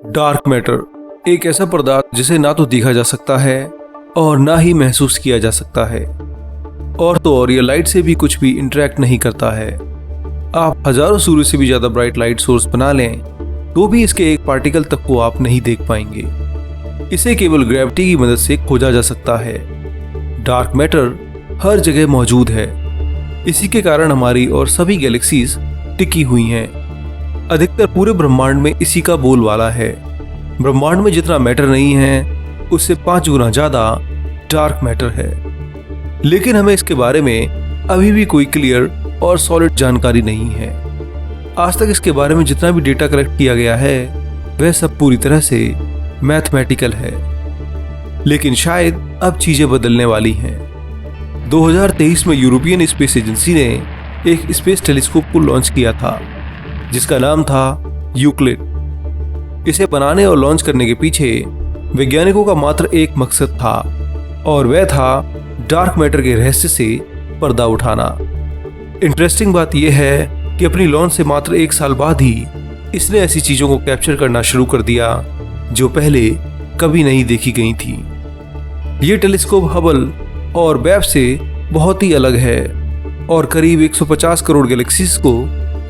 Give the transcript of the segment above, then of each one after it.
Dark matter एक ऐसा पदार्थ जिसे ना तो देखा जा सकता है और ना ही महसूस किया जा सकता है, और तो और ये लाइट से भी कुछ भी इंटरेक्ट नहीं करता है। आप हजारों सूर्य से भी ज्यादा ब्राइट लाइट सोर्स बना लें तो भी इसके एक पार्टिकल तक को आप नहीं देख पाएंगे। इसे केवल ग्रेविटी की मदद से खोजा जा सकता है। डार्क मैटर हर जगह मौजूद है। इसी के कारण हमारी और सभी गैलेक्सीज टिकी हुई हैं। अधिकतर पूरे ब्रह्मांड में इसी का बोलबाला है। ब्रह्मांड में जितना मैटर नहीं है उससे 5 गुना ज्यादा डार्क मैटर है, लेकिन हमें इसके बारे में अभी भी कोई क्लियर और सॉलिड जानकारी नहीं है। आज तक इसके बारे में जितना भी डेटा कलेक्ट किया गया है वह सब पूरी तरह से मैथमेटिकल है, लेकिन शायद अब चीजें बदलने वाली हैं। 2023 में यूरोपियन स्पेस एजेंसी ने एक स्पेस टेलीस्कोप को लॉन्च किया था जिसका नाम था यूक्लिड। इसे बनाने और लॉन्च करने के पीछे वैज्ञानिकों का मात्र एक मकसद था, और वह था डार्क मैटर के रहस्य से पर्दा उठाना। इंटरेस्टिंग बात यह है कि अपनी लॉन्च से मात्र 1 साल बाद ही इसने ऐसी चीजों को कैप्चर करना शुरू कर दिया जो पहले कभी नहीं देखी गई थी। ये टेलीस्कोप हबल और वेब से बहुत ही अलग है और करीब 150 करोड़ गैलेक्सीज को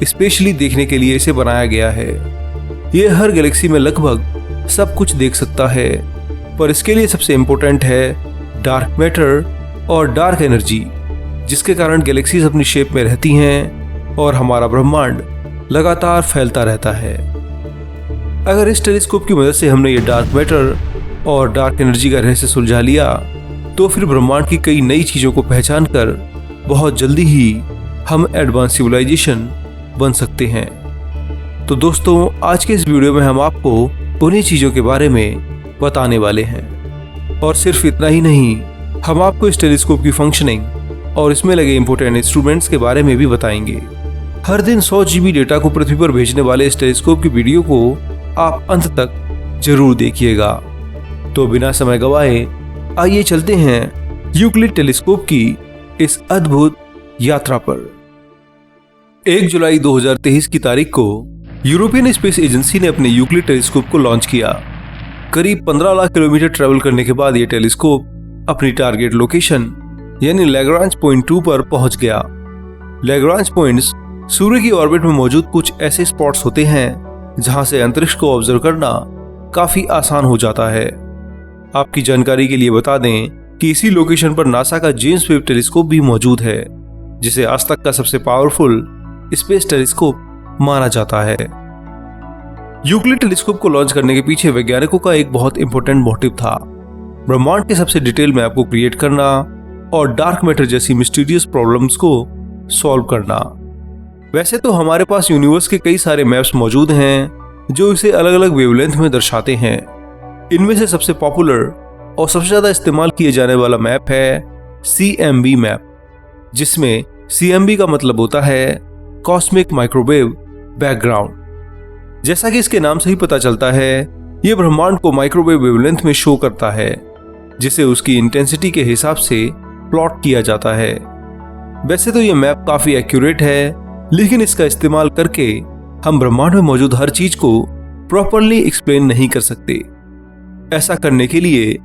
स्पेशली देखने के लिए इसे बनाया गया है। यह हर गैलेक्सी में लगभग सब कुछ देख सकता है, पर इसके लिए सबसे इम्पोर्टेंट है डार्क मैटर और डार्क एनर्जी, जिसके कारण गैलेक्सीज अपनी शेप में रहती हैं और हमारा ब्रह्मांड लगातार फैलता रहता है। अगर इस टेलीस्कोप की मदद से हमने ये डार्क मैटर और डार्क एनर्जी का रहस्य सुलझा लिया तो फिर ब्रह्मांड की कई नई चीजों को पहचान कर बहुत जल्दी ही हम एडवांस सिविलाइजेशन बन सकते हैं। तो दोस्तों, आज के इस वीडियो में हम आपको उन्हीं चीजों के बारे में बताने वाले हैं, और सिर्फ इतना ही नहीं, हम आपको इस टेलीस्कोप की फंक्शनिंग और इसमें लगे इंपोर्टेंट इंस्ट्रूमेंट्स के बारे में भी बताएंगे। हर दिन 100 GB डेटा को पृथ्वी पर भेजने वाले इस टेलीस्कोप की वीडियो को आप अंत तक जरूर देखिएगा। तो बिना समय गवाए आइए चलते हैं यूक्लिड टेलीस्कोप की इस अद्भुत यात्रा पर। 1 जुलाई 2023 की तारीख को यूरोपियन स्पेस एजेंसी ने अपने यूक्लिड टेलीस्कोप को लॉन्च किया। करीब 15 लाख किलोमीटर ट्रेवल करने के बाद यह टेलीस्कोप अपनी टारगेट लोकेशन यानी लैग्रांज पॉइंट 2 पर पहुंच गया। लैग्रांज पॉइंट्स सूर्य की ऑर्बिट में मौजूद कुछ ऐसे स्पॉट्स होते हैं जहां से अंतरिक्ष को ऑब्जर्व करना काफी आसान हो जाता है। आपकी जानकारी के लिए बता दें कि इसी लोकेशन पर नासा का जेम्स वेब टेलीस्कोप भी मौजूद है, जिसे आज तक का सबसे पावरफुल स्पेस टेलीस्कोप माना जाता है। यूक्लिड टेलीस्कोप को लॉन्च करने के पीछे वैज्ञानिकों का एक बहुत इंपॉर्टेंट मोटिव था, ब्रह्मांड के सबसे डिटेल मैप को क्रिएट करना और डार्क मैटर जैसी मिस्टीरियस प्रॉब्लम्स को सॉल्व करना। वैसे तो हमारे पास यूनिवर्स के कई सारे मैप्स मौजूद हैं जो इसे अलग अलग वेवलेंथ में दर्शाते हैं। इनमें से सबसे पॉपुलर और सबसे ज्यादा इस्तेमाल किए जाने वाला मैप है CMB मैप, जिसमें CMB का मतलब होता है कॉस्मिक माइक्रोवेव बैकग्राउंड। जैसा कि इसके नाम से ही पता चलता है, यह ब्रह्मांड को माइक्रोवेव वेवलेंथ में शो करता है, जिसे उसकी इंटेंसिटी के हिसाब से प्लॉट किया जाता है। वैसे तो यह मैप काफी एक्यूरेट है, लेकिन इसका इस्तेमाल करके हम ब्रह्मांड में मौजूद हर चीज को प्रॉपरली एक्सप्लेन नहीं कर सकते। ऐसा करने के लिए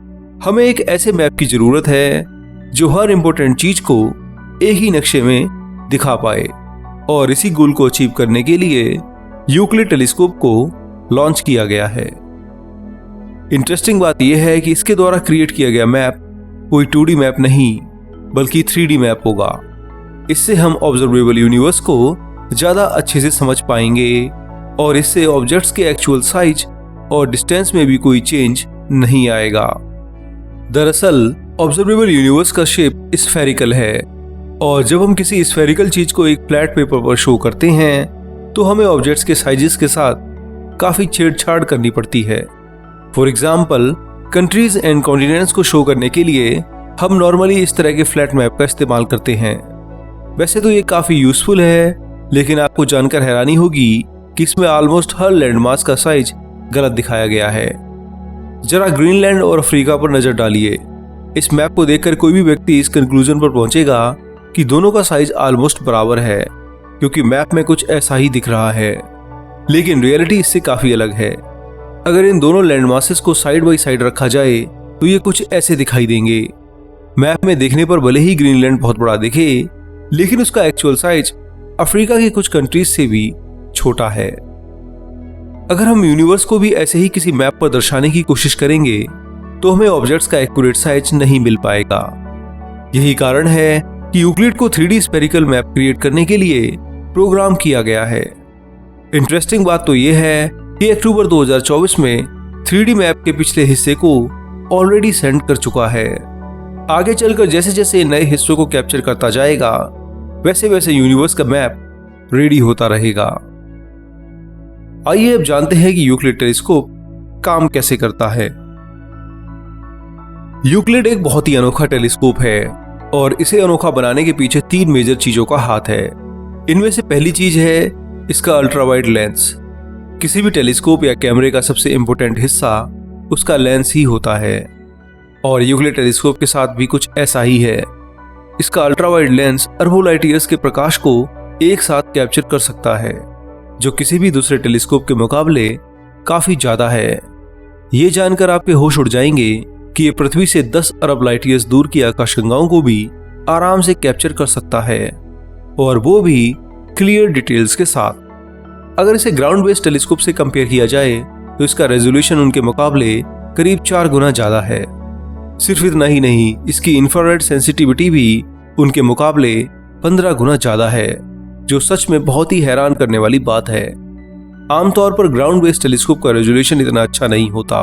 हमें एक ऐसे मैप की जरूरत है जो हर इंपॉर्टेंट चीज को एक ही नक्शे में दिखा पाए, और इसी गोल को अचीव करने के लिए यूक्लिड टेलीस्कोप को लॉन्च किया गया है। इंटरेस्टिंग बात यह है कि इसके द्वारा क्रिएट किया गया मैप कोई 2D मैप नहीं बल्कि 3D मैप होगा। इससे हम ऑब्जर्वेबल यूनिवर्स को ज्यादा अच्छे से समझ पाएंगे, और इससे ऑब्जेक्ट्स के एक्चुअल साइज और डिस्टेंस में भी कोई चेंज नहीं आएगा। दरअसल ऑब्जर्वेबल यूनिवर्स का शेप स्फेरिकल है, और जब हम किसी स्फेरिकल चीज को एक फ्लैट पेपर पर शो करते हैं तो हमें ऑब्जेक्ट्स के साइजेस के साथ काफी छेड़छाड़ करनी पड़ती है। For example, countries and continents को शो करने के लिए हम नॉर्मली इस तरह के फ्लैट मैप का इस्तेमाल करते हैं। वैसे तो ये काफी यूजफुल है, लेकिन आपको जानकर हैरानी होगी कि इसमें ऑलमोस्ट हर लैंडमार्क का साइज गलत दिखाया गया है। जरा ग्रीनलैंड और अफ्रीका पर नजर डालिए। इस मैप को देखकर कोई भी व्यक्ति इस कंक्लूजन पर पहुंचेगा कि दोनों का साइज ऑलमोस्ट बराबर है, क्योंकि मैप में कुछ ऐसा ही दिख रहा है, लेकिन रियलिटी इससे काफी अलग है। अगर इन दोनों लैंड मासेस को साइड बाई साइड रखा जाए तो ये कुछ ऐसे दिखाई देंगे। मैप में देखने पर भले ही ग्रीनलैंड बहुत बड़ा दिखे, लेकिन उसका एक्चुअल साइज अफ्रीका के कुछ कंट्रीज से भी छोटा है। अगर हम यूनिवर्स को भी ऐसे ही किसी मैप पर दर्शाने की कोशिश करेंगे तो हमें ऑब्जेक्ट्स का एक्यूरेट साइज नहीं मिल पाएगा। यही कारण है कि यूक्लिड को 3D स्फेरिकल मैप क्रिएट करने के लिए प्रोग्राम किया गया है। इंटरेस्टिंग बात तो यह है कि अक्टूबर 2024 में 3D मैप के पिछले हिस्से को ऑलरेडी सेंड कर चुका है। आगे चलकर जैसे जैसे नए हिस्सों को कैप्चर करता जाएगा वैसे वैसे यूनिवर्स का मैप रेडी होता रहेगा। आइए अब जानते हैं कि यूक्लिड टेलीस्कोप काम कैसे करता है। यूक्लिड एक बहुत ही अनोखा टेलीस्कोप है और इसे अनोखा बनाने के पीछे 3 मेजर चीजों का हाथ है। इनमें से पहली चीज है इसका अल्ट्रा वाइड लेंस। किसी भी टेलीस्कोप या कैमरे का सबसे इंपॉर्टेंट हिस्सा उसका लेंस ही होता है और यूक्लिड टेलीस्कोप के साथ भी कुछ ऐसा ही है। इसका अल्ट्रा वाइड लेंस अरबों लाइट ईयर्स के प्रकाश को एक साथ कैप्चर कर सकता है, जो किसी भी दूसरे टेलीस्कोप के मुकाबले काफी ज्यादा है। ये जानकर आपके होश उड़ जाएंगे कि ये पृथ्वी से 10 अरब लाइट ईयर्स दूर की आकाशगंगाओं को भी आराम से कैप्चर कर सकता है, और वो भी क्लियर डिटेल्स के साथ। अगर इसे ग्राउंड बेस्ड टेलीस्कोप से कंपेयर किया जाए तो इसका रेजोल्यूशन उनके मुकाबले करीब 4 गुना ज्यादा है। सिर्फ इतना ही नहीं, इसकी इंफ्रारेड सेंसिटिविटी भी उनके मुकाबले 15 गुना ज्यादा है, जो सच में बहुत ही हैरान करने वाली बात है। आमतौर पर ग्राउंड बेस्ड टेलीस्कोप का रेजोल्यूशन इतना अच्छा नहीं होता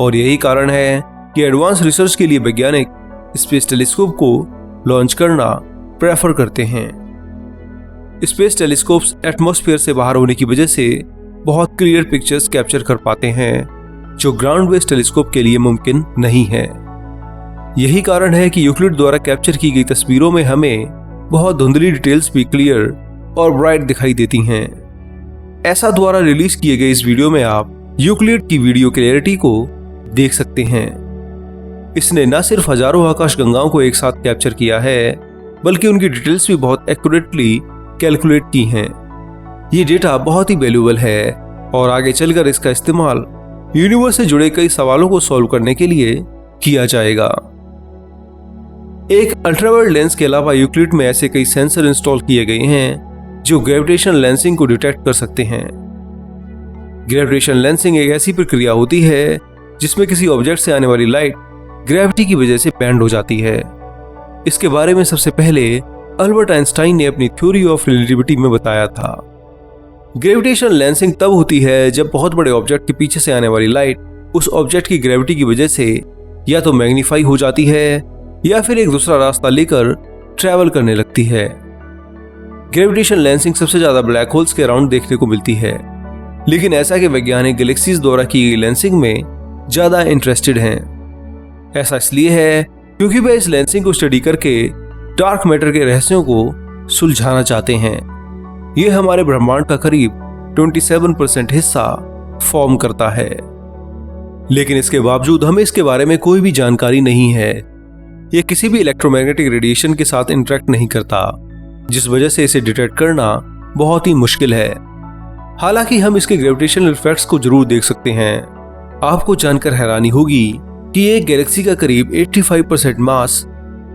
और यही कारण है कि एडवांस रिसर्च के लिए वैज्ञानिक स्पेस टेलीस्कोप को लॉन्च करना प्रेफर करते हैं। स्पेस टेलीस्कोप्स एटमॉस्फेयर से बाहर होने की वजह से बहुत क्लियर पिक्चर्स कैप्चर कर पाते हैं, जो ग्राउंड बेस्ड टेलीस्कोप के लिए मुमकिन नहीं है। यही कारण है कि यूक्लिड द्वारा कैप्चर की गई तस्वीरों में हमें बहुत धुंधली डिटेल्स भी क्लियर और ब्राइट दिखाई देती हैं। ऐसा द्वारा रिलीज किए गए इस वीडियो में आप यूक्लिड की वीडियो क्लियरिटी को देख सकते हैं। इसने न सिर्फ हजारों आकाशगंगाओं को एक साथ कैप्चर किया है, बल्कि उनकी डिटेल्स भी बहुत एक्यूरेटली कैलकुलेट की हैं। ये डेटा बहुत ही वैल्यूएबल है और आगे चलकर इसका इस्तेमाल यूनिवर्स से जुड़े कई सवालों को सॉल्व करने के लिए किया जाएगा। एक अल्ट्रावायलेट लेंस के अलावा यूक्लिड में ऐसे कई सेंसर इंस्टॉल किए गए हैं जो ग्रेविटेशनल लेंसिंग को डिटेक्ट कर सकते हैं। ग्रेविटेशनल लेंसिंग एक ऐसी प्रक्रिया होती है जिसमें किसी ऑब्जेक्ट से आने वाली लाइट ग्रेविटी की वजह से बैंड हो जाती है। इसके बारे में सबसे पहले अल्बर्ट आइंस्टाइन ने अपनी थ्योरी ऑफ रिलेटिविटी में बताया था। ग्रेविटेशनल लेंसिंग तब होती है जब बहुत बड़े ऑब्जेक्ट के पीछे से आने वाली लाइट उस ऑब्जेक्ट की ग्रेविटी की वजह से या तो मैग्नीफाई हो जाती है या फिर एक दूसरा रास्ता लेकर ट्रैवल करने लगती है। ग्रेविटेशनल लेंसिंग सबसे ज्यादा ब्लैक होल्स के अराउंड देखने को मिलती है, लेकिन ऐसा कि वैज्ञानिक गैलेक्सीज द्वारा की गई लेंसिंग में ज्यादा इंटरेस्टेड हैं। ऐसा इसलिए है क्योंकि वे इस लेंसिंग को स्टडी करके डार्क मैटर के रहस्यों को सुलझाना चाहते हैं। ये हमारे ब्रह्मांड का करीब 27% हिस्सा फॉर्म करता है, लेकिन इसके बावजूद हमें इसके बारे में कोई भी जानकारी नहीं है। यह किसी भी इलेक्ट्रोमैग्नेटिक रेडिएशन के साथ इंटरेक्ट नहीं करता, जिस वजह से इसे डिटेक्ट करना बहुत ही मुश्किल है। हालांकि हम इसके ग्रेविटेशनल इफेक्ट्स को जरूर देख सकते हैं। आपको जानकर हैरानी होगी कि एक गैलेक्सी का करीब 85% मास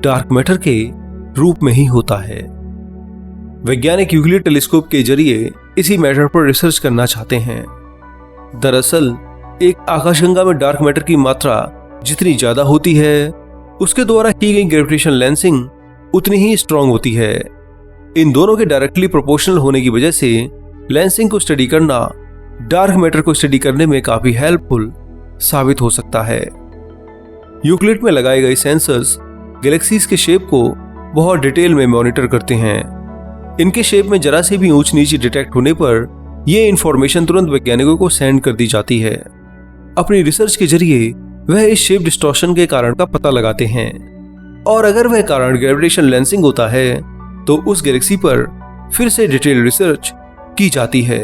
डार्क मैटर के रूप में ही होता है। वैज्ञानिक यूक्लिड टेलीस्कोप के जरिए इसी मैटर पर रिसर्च करना चाहते हैं। दरअसल एक आकाशगंगा में डार्क मैटर की मात्रा जितनी ज्यादा होती है, उसके द्वारा की गई ग्रेविटेशनल लेंसिंग उतनी ही स्ट्रांग होती है। इन दोनों के डायरेक्टली प्रोपोर्शनल होने की वजह से लेंसिंग को स्टडी करना डार्क मैटर को स्टडी करने में काफी हेल्पफुल साबित हो सकता है। यूक्लिड में लगाए गए सेंसर्स गैलेक्सीज के शेप को बहुत डिटेल में मॉनिटर करते हैं। इनके शेप में जरा से भी ऊंच नीचे डिटेक्ट होने पर यह इंफॉर्मेशन तुरंत वैज्ञानिकों को सेंड कर दी जाती है। अपनी रिसर्च के जरिए वह इस शेप डिस्टॉर्शन के कारण का पता लगाते हैं, और अगर वह कारण ग्रेविटेशनल लेंसिंग होता है तो उस गैलेक्सी पर फिर से डिटेल रिसर्च की जाती है।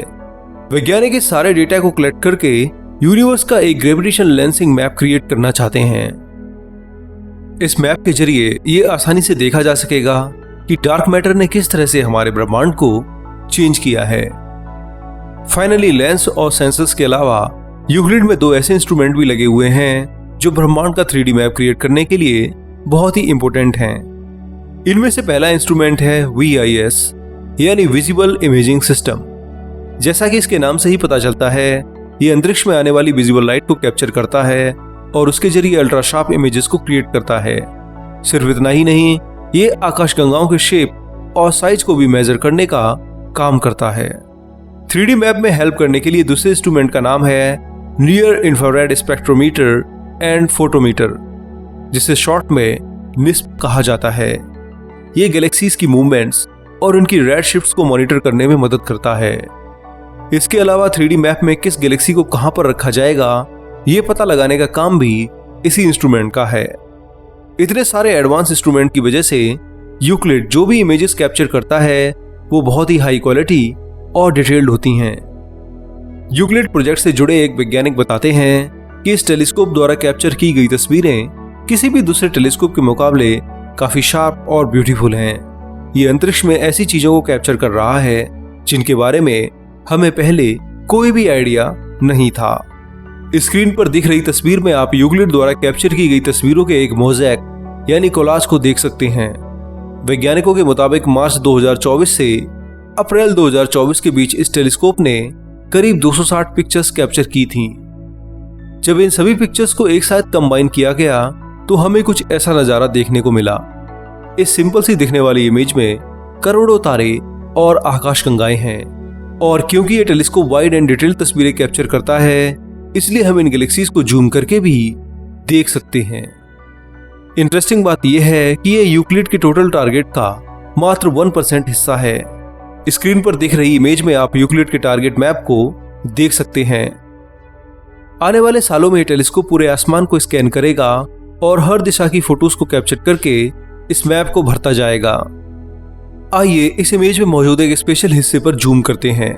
वैज्ञानिक इस सारे डेटा को कलेक्ट करके यूनिवर्स का एक ग्रेविटेशनल लेंसिंग मैप क्रिएट करना चाहते हैं। इस मैप के जरिए यह आसानी से देखा जा सकेगा कि डार्क मैटर ने किस तरह से हमारे ब्रह्मांड को चेंज किया है। फाइनली लेंस और सेंसर्स के अलावा यूक्लिड में 2 ऐसे इंस्ट्रूमेंट भी लगे हुए हैं जो ब्रह्मांड का 3D मैप क्रिएट करने के लिए बहुत ही इंपॉर्टेंट हैं। इनमें से पहला इंस्ट्रूमेंट है VIS यानी विजिबल इमेजिंग सिस्टम। जैसा कि इसके नाम से ही पता चलता है, ये अंतरिक्ष में आने वाली विजिबल लाइट को कैप्चर करता है और उसके जरिए अल्ट्रा शार्प इमेजेस को क्रिएट करता है। सिर्फ इतना ही नहीं, ये आकाशगंगाओं के शेप और साइज को भी मेजर करने का काम करता है। 3D मैप में हेल्प करने के लिए दूसरे इंस्ट्रूमेंट का नाम है near infrared spectrometer and photometer, जिसे शॉर्ट में निस्प कहा जाता है। ये गैलेक्सीज की मूवमेंट्स और उनकी रेड शिफ्ट्स को मॉनिटर करने में मदद करता है। इसके अलावा 3D मैप में किस गैलेक्सी को कहां पर रखा जाएगा, ये पता लगाने का काम भी इसी इंस्ट्रूमेंट का है। इतने सारे एडवांस इंस्ट्रूमेंट की वजह से यूक्लिड जो भी इमेजेस कैप्चर करता है वो बहुत ही हाई क्वालिटी और डिटेल्ड होती हैं। यूक्लिड प्रोजेक्ट से जुड़े एक वैज्ञानिक बताते हैं कि इस टेलीस्कोप द्वारा कैप्चर की गई तस्वीरें किसी भी दूसरे टेलीस्कोप के मुकाबले काफी शार्प और ब्यूटीफुल हैं। ये अंतरिक्ष में ऐसी चीजों को कैप्चर कर रहा है जिनके बारे में हमें पहले कोई भी आइडिया नहीं था। स्क्रीन पर दिख रही तस्वीर में आप यूक्लिड द्वारा कैप्चर की गई तस्वीरों के एक मोज़ेक यानी कोलाज को देख सकते हैं। वैज्ञानिकों के मुताबिक मार्च 2024 से अप्रैल 2024 के बीच इस टेलीस्कोप ने करीब 260 पिक्चर्स कैप्चर की थीं। जब इन सभी पिक्चर्स को एक साथ कंबाइन किया गया तो हमें कुछ ऐसा नजारा देखने को मिला। इस सिंपल सी दिखने वाली इमेज में करोड़ों तारे और आकाशगंगाएं हैं, और क्योंकि ये टेलीस्कोप वाइड एंड डिटेल्ड तस्वीरें कैप्चर करता है, इसलिए हम इन गैलेक्सीज को जूम करके भी देख सकते हैं। इंटरेस्टिंग बात यह है कि ये यूक्लिड के टोटल टारगेट का मात्र 1% हिस्सा है। स्क्रीन पर दिख रही इमेज में आप यूक्लिड के टारगेट मैप को देख सकते हैं। आने वाले सालों में ये टेलीस्कोप पूरे आसमान को स्कैन करेगा और हर दिशा की फोटोज को कैप्चर करके इस मैप को भरता जाएगा। आइए इस इमेज में मौजूद एक स्पेशल हिस्से पर जूम करते हैं।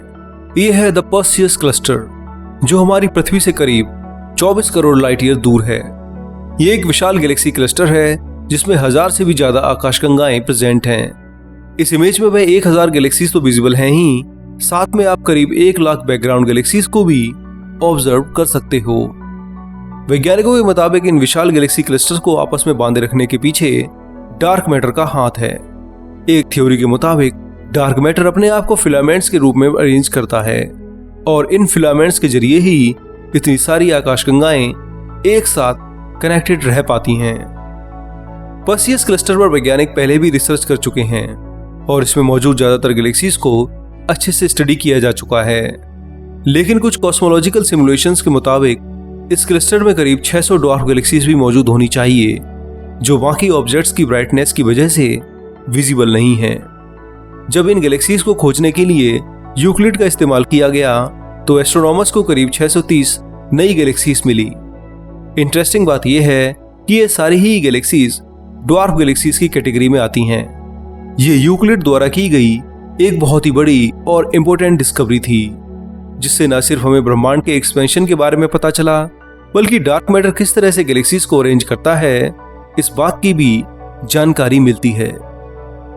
ये है द पर्सियस क्लस्टर, जो हमारी पृथ्वी से करीब 24 करोड़ लाइट ईयर दूर है। ये एक विशाल गैलेक्सी क्लस्टर है जिसमें 1000 से भी ज्यादा आकाशगंगाएं प्रेजेंट हैं। इस इमेज में वह 1000 गैलेक्सीज तो विजिबल हैं ही, साथ में आप करीब 1 लाख बैकग्राउंड गैलेक्सीज को भी ऑब्जर्व कर सकते हो। वैज्ञानिकों के मुताबिक इन विशाल गैलेक्सी क्लस्टर्स को आपस में बांधे रखने के पीछे डार्क मैटर का हाथ है। एक थ्योरी के मुताबिक डार्क मैटर अपने आप को फिलामेंट्स के रूप में अरेंज करता है और इन फिलामेंट्स के जरिए ही इतनी सारी आकाशगंगाएं एक साथ कनेक्टेड रह पाती हैं। पर्सियस क्लस्टर पर वैज्ञानिक पहले भी रिसर्च कर चुके हैं और इसमें मौजूद ज्यादातर गैलेक्सीज को अच्छे से स्टडी किया जा चुका है। लेकिन कुछ कॉस्मोलॉजिकल सिमुलेशंस के मुताबिक इस क्लस्टर में करीब 600 डॉर्फ गैलेक्सीज भी मौजूद होनी चाहिए, जो बाकी ऑब्जेक्ट्स की ब्राइटनेस की वजह से विजिबल नहीं है। जब इन गैलेक्सीज को खोजने के लिए यूक्लिड का इस्तेमाल किया गया तो एस्ट्रोनॉमर्स को करीब 630 नई गैलेक्सीज मिली। इंटरेस्टिंग बात यह है कि ये सारी ही गैलेक्सीज ड्वार्फ गैलेक्सीज की कैटेगरी में आती हैं। ये यूक्लिड द्वारा की गई एक बहुत ही बड़ी और इम्पोर्टेंट डिस्कवरी थी, जिससे न सिर्फ हमें ब्रह्मांड के एक्सपेंशन के बारे में पता चला, बल्कि डार्क मैटर किस तरह से गैलेक्सीज को अरेंज करता है इस बात की भी जानकारी मिलती है।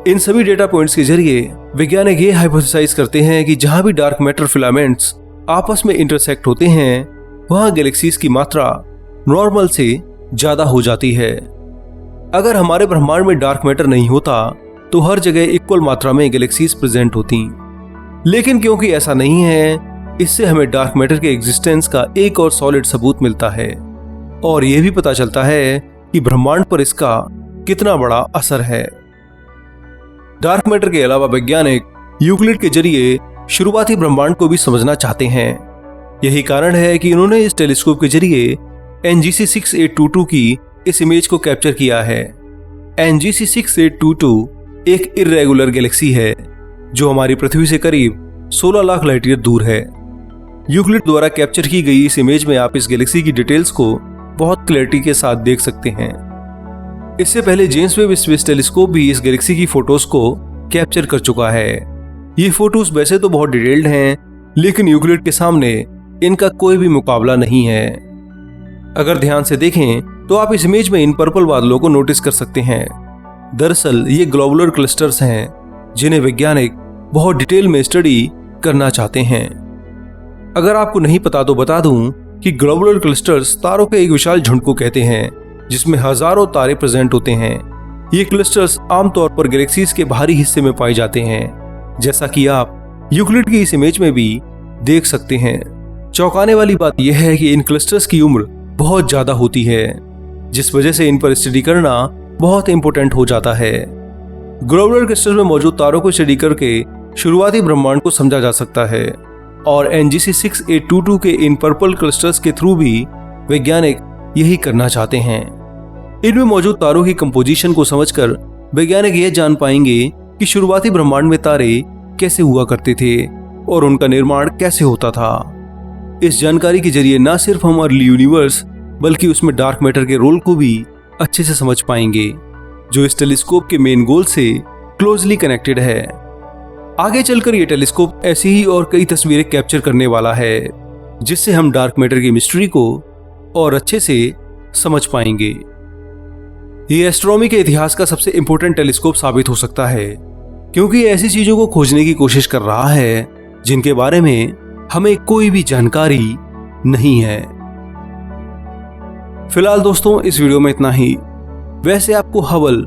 इन सभी डेटा पॉइंट्स के जरिए वैज्ञानिक ये हाइपोथेसाइज करते हैं कि जहां भी डार्क मैटर फिलामेंट्स आपस में इंटरसेक्ट होते हैं, वहां गैलेक्सीज की मात्रा नॉर्मल से ज्यादा हो जाती है। अगर हमारे ब्रह्मांड में डार्क मैटर नहीं होता तो हर जगह इक्वल मात्रा में गैलेक्सीज प्रेजेंट होती, लेकिन क्योंकि ऐसा नहीं है, इससे हमें डार्क मैटर के एग्जिस्टेंस का एक और सॉलिड सबूत मिलता है और यह भी पता चलता है कि ब्रह्मांड पर इसका कितना बड़ा असर है। डार्क मैटर के अलावा वैज्ञानिक यूक्लिड के जरिए शुरुआती ब्रह्मांड को भी समझना चाहते हैं। यही कारण है कि उन्होंने इस टेलीस्कोप के जरिए NGC 6822 की इस इमेज को कैप्चर किया है। NGC 6822 एक इर्रेगुलर गैलेक्सी है जो हमारी पृथ्वी से करीब 16 लाख लाइट ईयर दूर है। यूक्लिड द्वारा कैप्चर की गई इस इमेज में आप इस गैलेक्सी की डिटेल्स को बहुत क्लैरिटी के साथ देख सकते हैं। इससे पहले जेम्स वेब स्पेस टेलीस्कोप भी इस गैलेक्सी की फोटोज को कैप्चर कर चुका है। ये फोटोज वैसे तो बहुत डिटेल्ड हैं, लेकिन यूक्लिड के सामने इनका कोई भी मुकाबला नहीं है। अगर ध्यान से देखें तो आप इस इमेज में इन पर्पल बादलों को नोटिस कर सकते हैं। दरअसल ये ग्लोबुलर क्लस्टर्स हैं जिन्हें वैज्ञानिक बहुत डिटेल में स्टडी करना चाहते हैं। अगर आपको नहीं पता तो बता दूं कि ग्लोबुलर क्लस्टर्स तारों के एक विशाल झुंड को कहते हैं जिसमें हजारों तारे प्रेजेंट होते हैं। ये क्लस्टर्स आमतौर पर गैलेक्सीज के बाहरी हिस्से में पाए जाते हैं, जैसा कि आप यूक्लिड की इस इमेज में भी देख सकते हैं। चौंकाने वाली बात यह है कि इन क्लस्टर्स की उम्र बहुत ज्यादा होती है, जिस वजह से इन पर स्टडी करना बहुत इंपॉर्टेंट हो जाता है। ग्लोबुलर क्लस्टर्स में मौजूद तारों को स्टडी करके शुरुआती ब्रह्मांड को समझा जा सकता है और NGC 6822 के इन पर्पल क्लस्टर्स के थ्रू भी वैज्ञानिक यही करना चाहते हैं। इनमें मौजूद तारों की कंपोजिशन को समझकर वैज्ञानिक यह जान पाएंगे कि शुरुआती ब्रह्मांड में तारे कैसे हुआ करते थे और उनका निर्माण कैसे होता था। इस जानकारी के जरिए न सिर्फ हम अर्ली यूनिवर्स बल्कि उसमें डार्क मैटर के रोल को भी अच्छे से समझ पाएंगे, जो इस टेलीस्कोप के मेन गोल से क्लोजली कनेक्टेड है। आगे चलकर यह टेलीस्कोप ऐसी ही और कई तस्वीरें कैप्चर करने वाला है, जिससे हम डार्क मैटर की मिस्ट्री को और अच्छे से समझ पाएंगे। ये एस्ट्रोनॉमी के इतिहास का सबसे इंपॉर्टेंट टेलीस्कोप साबित हो सकता है, क्योंकि ये ऐसी चीजों को खोजने की कोशिश कर रहा है जिनके बारे में हमें कोई भी जानकारी नहीं है। फिलहाल दोस्तों इस वीडियो में इतना ही। वैसे आपको हबल,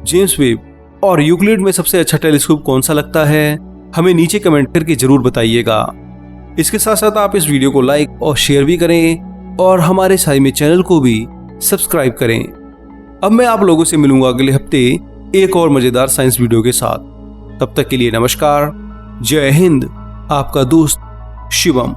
जेम्स वेब और यूक्लिड में सबसे अच्छा टेलीस्कोप कौन सा लगता है, हमें नीचे कमेंट करके जरूर बताइएगा। इसके साथ साथ आप इस वीडियो को लाइक और शेयर भी करें और हमारे साइमे चैनल को भी सब्सक्राइब करें। अब मैं आप लोगों से मिलूंगा अगले हफ्ते एक और मजेदार साइंस वीडियो के साथ। तब तक के लिए नमस्कार, जय हिंद, आपका दोस्त शिवम।